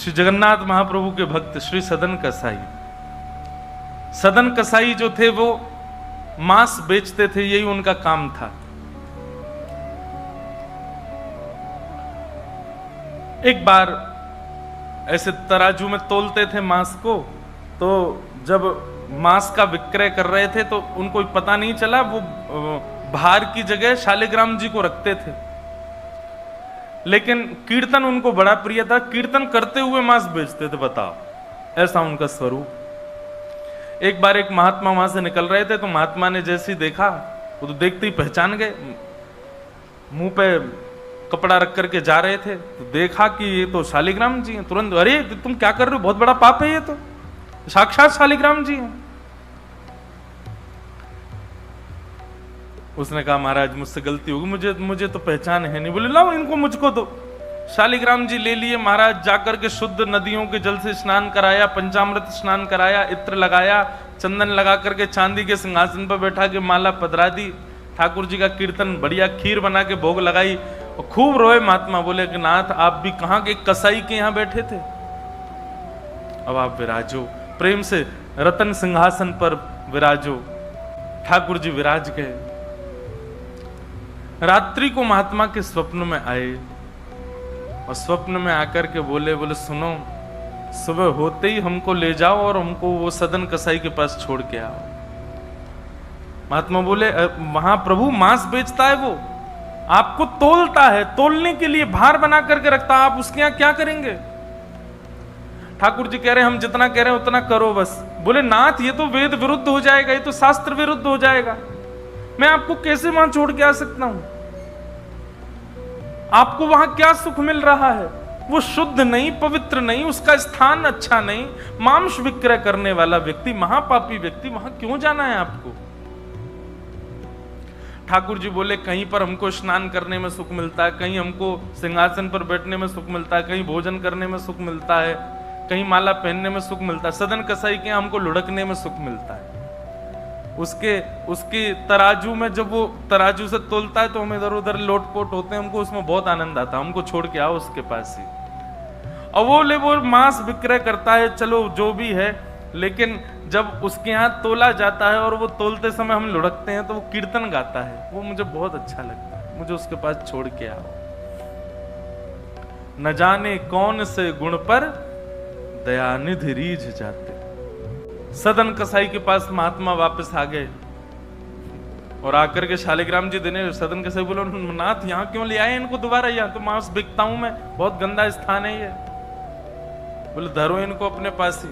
श्री जगन्नाथ महाप्रभु के भक्त श्री सदन कसाई। सदन कसाई जो थे वो मांस बेचते थे, यही उनका काम था। एक बार ऐसे तराजू में तोलते थे मांस को, तो जब मांस का विक्रय कर रहे थे तो उनको पता नहीं चला, वो भार की जगह शालिग्राम जी को रखते थे। लेकिन कीर्तन उनको बड़ा प्रिय था, कीर्तन करते हुए मांस बेचते थे। बताओ, ऐसा उनका स्वरूप। एक बार एक महात्मा वहां से निकल रहे थे, तो महात्मा ने जैसे ही देखा, वो तो देखते ही पहचान गए। मुंह पे कपड़ा रख करके जा रहे थे, तो देखा कि ये तो शालिग्राम जी हैं। तुरंत, अरे तुम क्या कर रहे हो, बहुत बड़ा पाप है, ये तो साक्षात शालिग्राम जी हैं। उसने कहा महाराज मुझसे गलती होगी, मुझे तो पहचान है नहीं। बोले लाओ इनको मुझको दो। शालिग्राम जी ले लिए महाराज, जाकर के शुद्ध नदियों के जल से स्नान कराया, पंचामृत स्नान कराया, इत्र लगाया, चंदन लगा करके चांदी के सिंहासन पर बैठा के माला पधरा दी। ठाकुर जी का कीर्तन, बढ़िया खीर बना के भोग लगाई और खूब रोए महात्मा। बोले कि नाथ आप भी कहां के कसाई के यहां बैठे थे, अब आप विराजो, प्रेम से रतन सिंहासन पर विराजो। ठाकुर जी विराज गए। रात्रि को महात्मा के स्वप्न में आए और स्वप्न में आकर के बोले सुनो, सुबह होते ही हमको ले जाओ और हमको वो सदन कसाई के पास छोड़ के आओ। महात्मा बोले वहां प्रभु मांस बेचता है, वो आपको तोलता है, तोलने के लिए भार बना करके रखता, आप उसके यहां क्या करेंगे? ठाकुर जी कह रहे हैं हम जितना कह रहे हैं उतना करो बस। बोले नाथ ये तो वेद विरुद्ध हो जाएगा, ये तो शास्त्र विरुद्ध हो जाएगा, मैं आपको कैसे वहां छोड़ के आ सकता हूं? आपको वहां क्या सुख मिल रहा है? वो शुद्ध नहीं, पवित्र नहीं, उसका स्थान अच्छा नहीं, मांस विक्रय करने वाला व्यक्ति, महापापी व्यक्ति, वहां क्यों जाना है आपको? ठाकुर जी बोले कहीं पर हमको स्नान करने में सुख मिलता है, कहीं हमको सिंहासन पर बैठने में सुख मिलता है, कहीं भोजन करने में सुख मिलता है, कहीं माला पहनने में सुख मिलता है। सदन कसाई के हमको लुढ़कने में सुख मिलता है। उसके तराजू में जब वो तराजू से तोलता है तो हम इधर उधर लोटपोट होते हैं, हमको उसमें बहुत आनंद आता है। हमको छोड़ के आओ उसके पास ही। और वो मांस विक्रय करता है, चलो जो भी है, लेकिन जब उसके यहाँ तोला जाता है और वो तोलते समय हम लुढ़कते हैं तो वो कीर्तन गाता है, वो मुझे बहुत अच्छा लगता है। मुझे उसके पास छोड़ के आओ। न जाने कौन से गुण पर दयानिधि रीझ जाते। सदन कसाई के पास महात्मा वापस आ गए और आकर के शालिग्राम जी देने। सदन कसाई बोलो नाथ यहाँ क्यों ले आए इनको दोबारा, यहाँ तो मांस बिकता हूं मैं, बहुत गंदा स्थान है ये। बोले धरो इनको अपने पास ही।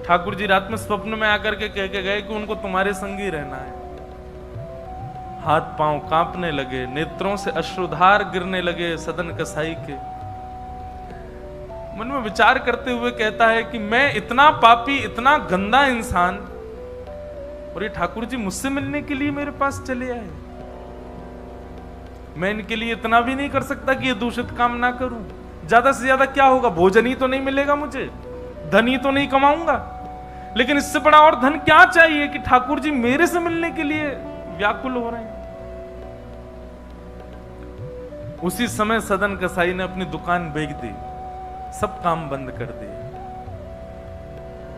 ठाकुर जी रात में स्वप्न में आकर के कह के गए कि उनको तुम्हारे संग ही रहना है। हाथ पांव कांपने लगे, नेत्रों से अश्रुधार गिरने लगे सदन कसाई के। मन में विचार करते हुए कहता है कि मैं इतना पापी, इतना गंदा इंसान, और ये ठाकुर जी मुझसे मिलने के लिए मेरे पास चले आए। मैं इनके लिए इतना भी नहीं कर सकता कि ये दूषित काम ना करूं। ज्यादा से ज्यादा क्या होगा, भोजन ही तो नहीं मिलेगा मुझे, धन ही तो नहीं कमाऊंगा, लेकिन इससे बड़ा और धन क्या चाहिए कि ठाकुर जी मेरे से मिलने के लिए व्याकुल हो रहे हैं। उसी समय सदन कसाई ने अपनी दुकान बेच दी, सब काम बंद कर दिए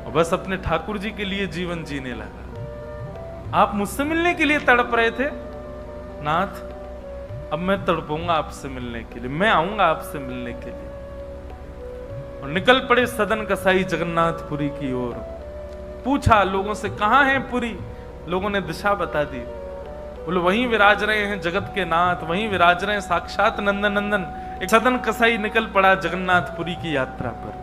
और बस अपने ठाकुर जी के लिए जीवन जीने लगा। आप मुझसे मिलने के लिए तड़प रहे थे नाथ, अब मैं तड़पूंगा आपसे मिलने के लिए, मैं आऊंगा आपसे मिलने के लिए। और निकल पड़े सदन कसाई जगन्नाथपुरी की ओर। पूछा लोगों से कहां है पुरी, लोगों ने दिशा बता दी। बोले वहीं विराज रहे हैं जगत के नाथ, वहीं विराज रहे हैं साक्षात नंदन नंदन। एक सदन कसाई निकल पड़ा जगन्नाथपुरी की यात्रा पर।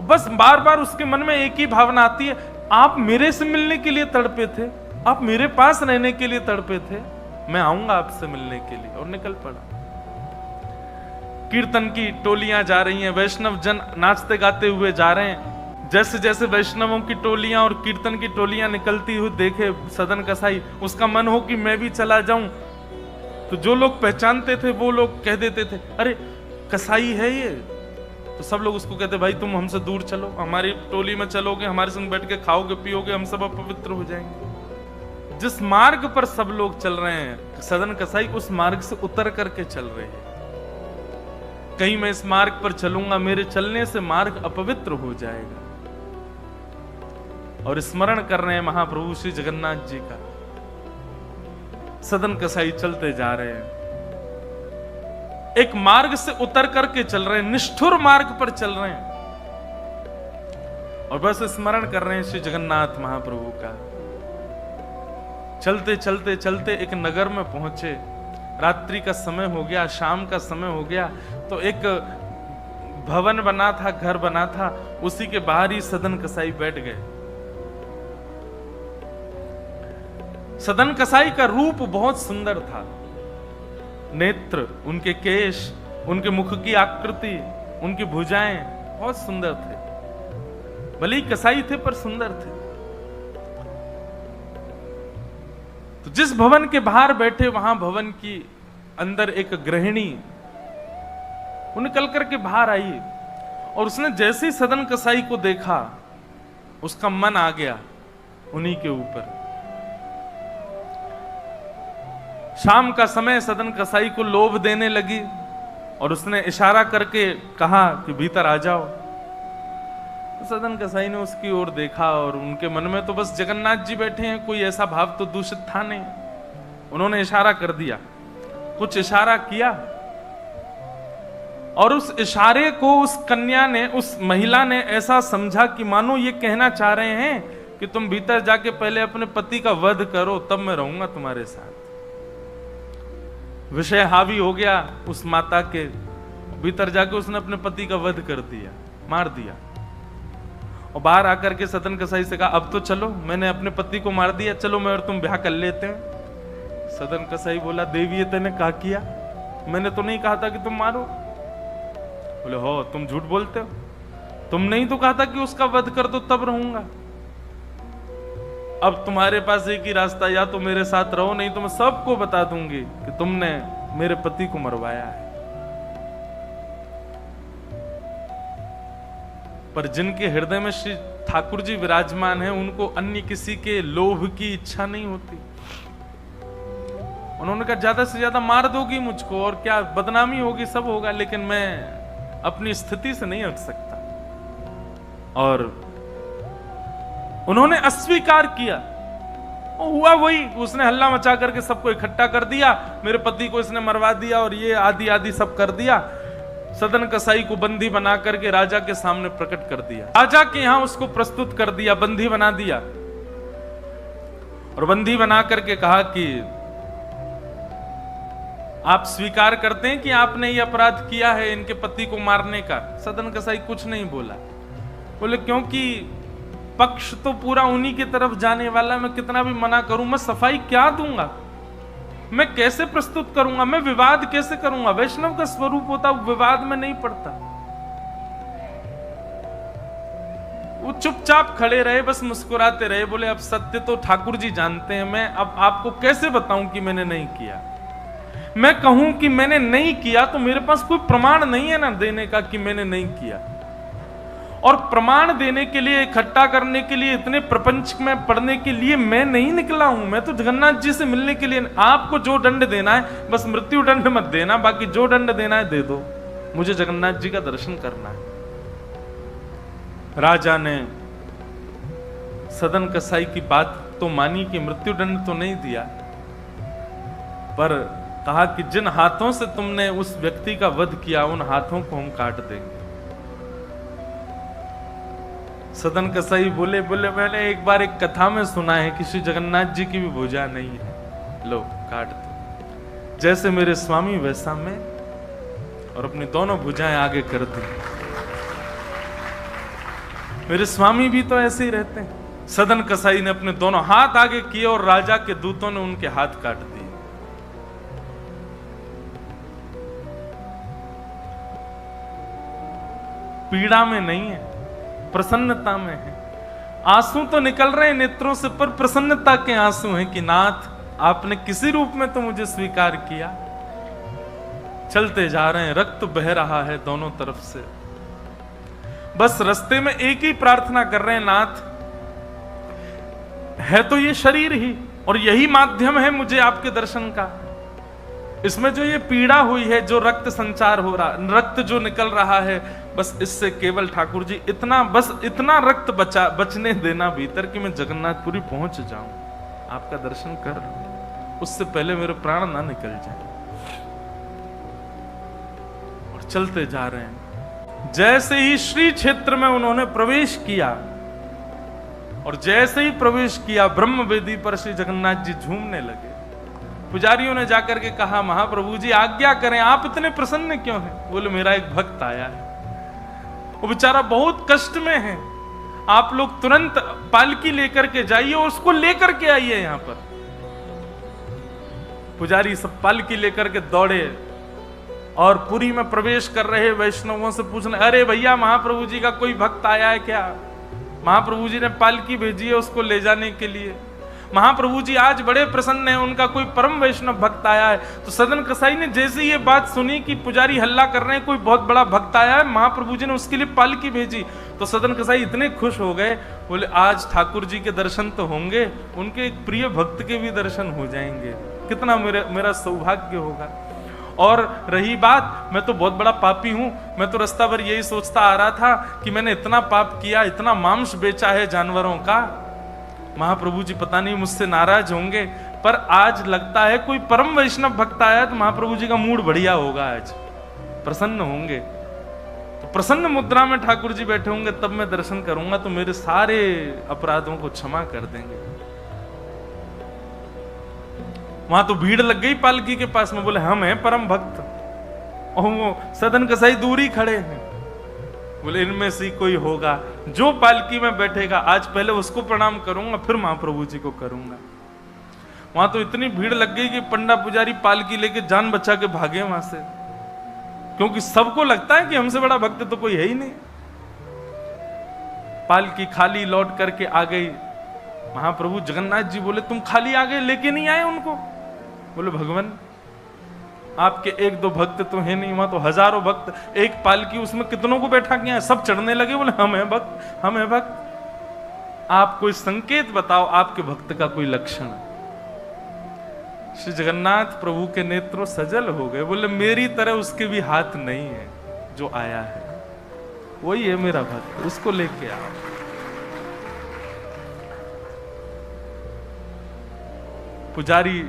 बस बार बार उसके मन में एक ही भावना आती है, आप मेरे से मिलने के लिए तड़पे थे, आप मेरे पास रहने के लिए तड़पे थे, मैं आऊंगा आपसे मिलने के लिए। और निकल पड़ा। कीर्तन की टोलियां जा रही हैं, वैष्णव जन नाचते गाते हुए जा रहे हैं। जैसे जैसे वैष्णवों की टोलियां और कीर्तन की टोलियां निकलती हुई देखे सदन कसाई, उसका मन हो कि मैं भी चला जाऊं। तो जो लोग पहचानते थे वो लोग कह देते थे अरे कसाई है ये। तो सब लोग उसको कहते भाई तुम हमसे दूर चलो, हमारी टोली में चलोगे, हमारे संग बैठ के खाओगे पियोगे, हम सब अपवित्र हो जाएंगे। जिस मार्ग पर सब लोग चल रहे हैं, सदन कसाई उस मार्ग से उतर करके चल रहे हैं। कहीं मैं इस मार्ग पर चलूंगा, मेरे चलने से मार्ग अपवित्र हो जाएगा। और स्मरण कर रहे हैं महाप्रभु श्री जगन्नाथ जी का। सदन कसाई चलते जा रहे हैं, एक मार्ग से उतर करके चल रहे हैं, निष्ठुर मार्ग पर चल रहे हैं, और बस स्मरण कर रहे हैं श्री जगन्नाथ महाप्रभु का। चलते चलते चलते एक नगर में पहुंचे, रात्रि का समय हो गया, शाम का समय हो गया, तो एक भवन बना था, घर बना था, उसी के बाहर ही सदन कसाई बैठ गए। सदन कसाई का रूप बहुत सुंदर था, नेत्र, उनके केश, उनके मुख की आकृति, उनकी भुजाएं बहुत सुंदर थे। भले ही कसाई थे पर सुंदर थे। तो जिस भवन के बाहर बैठे, वहां भवन की अंदर एक गृहिणी वो निकल करके बाहर आई, और उसने जैसे ही सदन कसाई को देखा, उसका मन आ गया उन्हीं के ऊपर। शाम का समय, सदन कसाई को लोभ देने लगी, और उसने इशारा करके कहा कि भीतर आ जाओ। तो सदन कसाई ने उसकी ओर देखा, और उनके मन में तो बस जगन्नाथ जी बैठे हैं, कोई ऐसा भाव तो दूषित था नहीं। उन्होंने इशारा कर दिया, कुछ इशारा किया, और उस इशारे को उस कन्या ने, उस महिला ने ऐसा समझा कि मानो ये कहना चाह रहे हैं कि तुम भीतर जाके पहले अपने पति का वध करो, तब मैं रहूंगा तुम्हारे साथ। विषय हावी हो गया उस माता के, भीतर जाके उसने अपने पति का वध कर दिया, मार दिया। और बाहर आकर के सदन कसाई से कहा, अब तो चलो, मैंने अपने पति को मार दिया, चलो मैं और तुम ब्याह कर लेते हैं। सदन कसाई बोला, देवी ये तूने क्या किया? मैंने तो नहीं कहा था कि तुम मारो। बोले, हो तुम झूठ बोलते हो, तुम नहीं तो कहा था कि उसका वध कर दो तब रहूंगा। अब तुम्हारे पास एक ही रास्ता, या तो मेरे साथ रहो, नहीं तो मैं सबको बता दूंगी कि तुमने मेरे पति को मरवाया है। पर जिनके हृदय में श्री ठाकुर जी विराजमान हैं, उनको अन्य किसी के लोभ की इच्छा नहीं होती। उन्होंने कहा, ज्यादा से ज्यादा मार दोगी मुझको, और क्या बदनामी होगी, सब होगा, लेकिन मैं अपनी स्थिति से नहीं हट सकता। और उन्होंने अस्वीकार किया। हुआ वही, उसने हल्ला मचा करके सबको इकट्ठा कर दिया, मेरे पति को इसने मरवा दिया, और ये आदि आदि सब कर दिया। सदन कसाई को बंदी बना करके राजा के सामने प्रकट कर दिया, राजा के यहां उसको प्रस्तुत कर दिया, बंदी बना दिया। और बंदी बना करके कहा कि आप स्वीकार करते हैं कि आपने ये अपराध किया है इनके पति को मारने का? सदन कसाई कुछ नहीं बोला। बोले, क्योंकि पक्ष तो पूरा उन्हीं की तरफ जाने वाला, मैं कितना भी मना करूं, मैं सफाई क्या दूंगा, मैं कैसे प्रस्तुत करूंगा, मैं विवाद कैसे करूंगा? वैष्णव का स्वरूप होता विवाद में नहीं पड़ता। वो चुपचाप खड़े रहे, बस मुस्कुराते रहे। बोले, अब सत्य तो ठाकुर जी जानते हैं, मैं अब आपको कैसे बताऊं कि मैंने नहीं किया। मैं कहूं कि मैंने नहीं किया तो मेरे पास कोई प्रमाण नहीं है ना देने का कि मैंने नहीं किया। और प्रमाण देने के लिए, इकट्ठा करने के लिए, इतने प्रपंच में पढ़ने के लिए मैं नहीं निकला हूं। मैं तो जगन्नाथ जी से मिलने के लिए। आपको जो दंड देना है, बस मृत्यु दंड मत देना, बाकी जो दंड देना है दे दो, मुझे जगन्नाथ जी का दर्शन करना है। राजा ने सदन कसाई की बात तो मानी कि मृत्यु दंड तो नहीं दिया, पर कहा कि जिन हाथों से तुमने उस व्यक्ति का वध किया, उन हाथों को हम काट देंगे। सदन कसाई बोले, मैंने एक बार एक कथा में सुना है कि श्री जगन्नाथ जी की भी भुजा नहीं है, लो काट दो। जैसे मेरे स्वामी वैसा मैं, और अपनी दोनों भुजाएं आगे कर दी। मेरे स्वामी भी तो ऐसे ही रहते हैं। सदन कसाई ने अपने दोनों हाथ आगे किए, और राजा के दूतों ने उनके हाथ काट दिए। पीड़ा में नहीं है, प्रसन्नता में है। आंसू तो निकल रहे हैं नेत्रों से, पर प्रसन्नता के आंसू हैं कि नाथ, आपने किसी रूप में तो मुझे स्वीकार किया। चलते जा रहे हैं, रक्त बह रहा है दोनों तरफ से। बस रास्ते में एक ही प्रार्थना कर रहे हैं, नाथ, है तो ये शरीर ही, और यही माध्यम है मुझे आपके दर्शन का। इसमें जो ये पीड़ा हुई है, जो रक्त संचार हो रहा, रक्त जो निकल रहा है, बस इससे केवल ठाकुर जी इतना रक्त बचने देना भीतर कि मैं जगन्नाथपुरी पहुंच जाऊं, आपका दर्शन कर लूं, उससे पहले मेरे प्राण ना निकल जाए। और चलते जा रहे हैं। जैसे ही श्री क्षेत्र में उन्होंने प्रवेश किया, और जैसे ही प्रवेश किया, ब्रह्म वेदी पर श्री जगन्नाथ जी झूमने लगे। पुजारियों ने जाकर के कहा, महाप्रभु जी आज्ञा करें, आप इतने प्रसन्न क्यों हैं? बोले, मेरा एक भक्त आया है, वो बेचारा बहुत कष्ट में है, आप लोग तुरंत पालकी लेकर के जाइए और उसको लेकर के आइए यहां पर। पुजारी सब पालकी लेकर के दौड़े और पुरी में प्रवेश कर रहे वैष्णवों से पूछने, अरे भैया, महाप्रभु जी का कोई भक्त आया है क्या? महाप्रभु जी ने पालकी भेजी है उसको ले जाने के लिए। महाप्रभु जी आज बड़े प्रसन्न हैं, उनका कोई परम वैष्णव भक्त आया है। तो सदन कसाई ने जैसे ये बात सुनी कि पुजारी हल्ला कर रहे हैं, कोई बहुत बड़ा भक्त आया है, महाप्रभु जी ने उसके लिए पालकी भेजी, तो सदन कसाई इतने खुश हो गए, बोले आज ठाकुर जी के दर्शन तो होंगे, उनके एक प्रिय भक्त के भी दर्शन हो जाएंगे, कितना मेरा सौभाग्य होगा। और रही बात, मैं तो बहुत बड़ा पापी हूं, मैं तो रास्ता भर यही सोचता आ रहा था कि मैंने इतना पाप किया, इतना मांस बेचा है जानवरों का, महाप्रभु जी पता नहीं मुझसे नाराज होंगे, पर आज लगता है कोई परम वैष्णव भक्त आया तो महाप्रभु जी का मूड बढ़िया होगा, आज प्रसन्न होंगे। तो प्रसन्न मुद्रा में ठाकुर जी बैठे होंगे, तब मैं दर्शन करूंगा तो मेरे सारे अपराधों को क्षमा कर देंगे। वहां तो भीड़ लग गई पालकी के पास में, बोले हम हैं परम भक्त, और वो सदन कसाई दूरी खड़े हैं, बोले इनमें से कोई होगा जो पालकी में बैठेगा, आज पहले उसको प्रणाम करूंगा फिर महाप्रभु जी को करूंगा। वहां तो इतनी भीड़ लग गई कि पंडा पुजारी पालकी लेके जान बचा के भागे वहां से, क्योंकि सबको लगता है कि हमसे बड़ा भक्त तो कोई है ही नहीं। पालकी खाली लौट करके आ गई। महाप्रभु जगन्नाथ जी बोले, तुम खाली आ गए, लेके नहीं आए उनको? बोले, भगवान आपके एक दो भक्त तो है नहीं, वहां तो हजारों भक्त, एक पालकी उसमें कितनों को बैठा किया है, सब चढ़ने लगे। बोले, हम हैं भक्त, हम हैं भक्त। आप कोई संकेत बताओ, आपके भक्त का कोई लक्षण। श्री जगन्नाथ प्रभु के नेत्रों सजल हो गए, बोले मेरी तरह उसके भी हाथ नहीं है, जो आया है वही है मेरा भक्त, उसको लेके आओ। पुजारी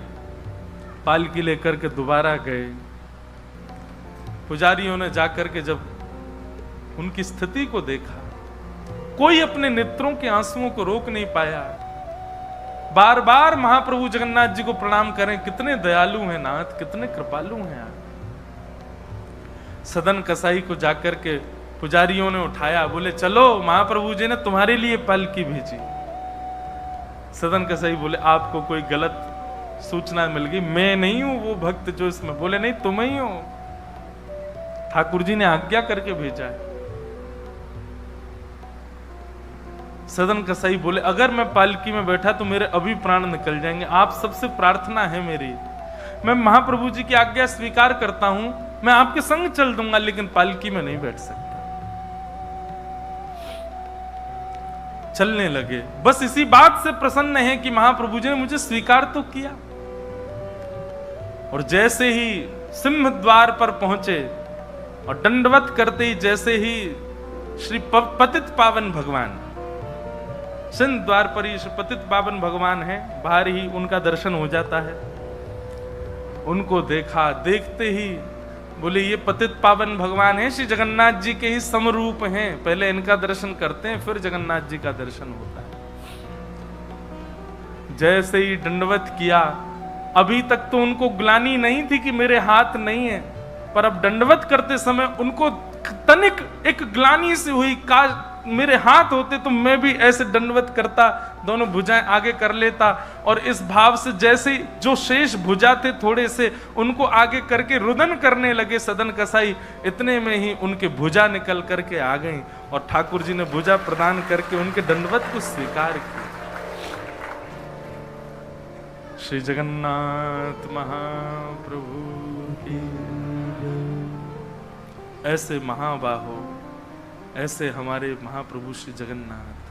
पालकी लेकर के दोबारा गए। पुजारियों ने जाकर के जब उनकी स्थिति को देखा, कोई अपने नेत्रों के आंसुओं को रोक नहीं पाया। बार बार महाप्रभु जगन्नाथ जी को प्रणाम करें, कितने दयालु हैं नाथ, कितने कृपालु हैं आप। सदन कसाई को जाकर के पुजारियों ने उठाया, बोले चलो महाप्रभु जी ने तुम्हारे लिए पालकी भेजी। सदन कसाई बोले, आपको कोई गलत सूचना मिल गई, मैं नहीं हूं वो भक्त जो इसमें। बोले, नहीं तुम ही हो, ठाकुर जी ने आज्ञा करके भेजा है। सदन कसाई बोले, अगर मैं पालकी में बैठा तो मेरे अभी प्राण निकल जाएंगे, आप सबसे प्रार्थना है मेरी, मैं महाप्रभु जी की आज्ञा स्वीकार करता हूं, मैं आपके संग चल दूंगा, लेकिन पालकी में नहीं बैठ सकता। चलने लगे, बस इसी बात से प्रसन्न है कि महाप्रभु जी ने मुझे स्वीकार तो किया। और जैसे ही सिंह द्वार पर पहुंचे और दंडवत करते ही, जैसे ही श्री पतित पावन भगवान, सिंह द्वार पर ही श्री पतित पावन भगवान है, बाहर ही उनका दर्शन हो जाता है। उनको देखा, देखते ही बोले ये पतित पावन भगवान है, श्री जगन्नाथ जी के ही समरूप हैं, पहले इनका दर्शन करते हैं फिर जगन्नाथ जी का दर्शन होता है। जैसे ही दंडवत किया, अभी तक तो उनको ग्लानि नहीं थी कि मेरे हाथ नहीं है, पर अब दंडवत करते समय उनको तनिक एक ग्लानि सी हुई, काश मेरे हाथ होते तो मैं भी ऐसे दंडवत करता, दोनों भुजाएं आगे कर लेता। और इस भाव से जैसे जो शेष भुजा थे थोड़े से, उनको आगे करके रुदन करने लगे सदन कसाई। इतने में ही उनके भुजा निकल करके आ गई और ठाकुर जी ने भुजा प्रदान करके उनके दंडवत को स्वीकार किया। श्री जगन्नाथ महाप्रभु की। ऐसे महाबाहो, ऐसे हमारे महाप्रभु श्री जगन्नाथ।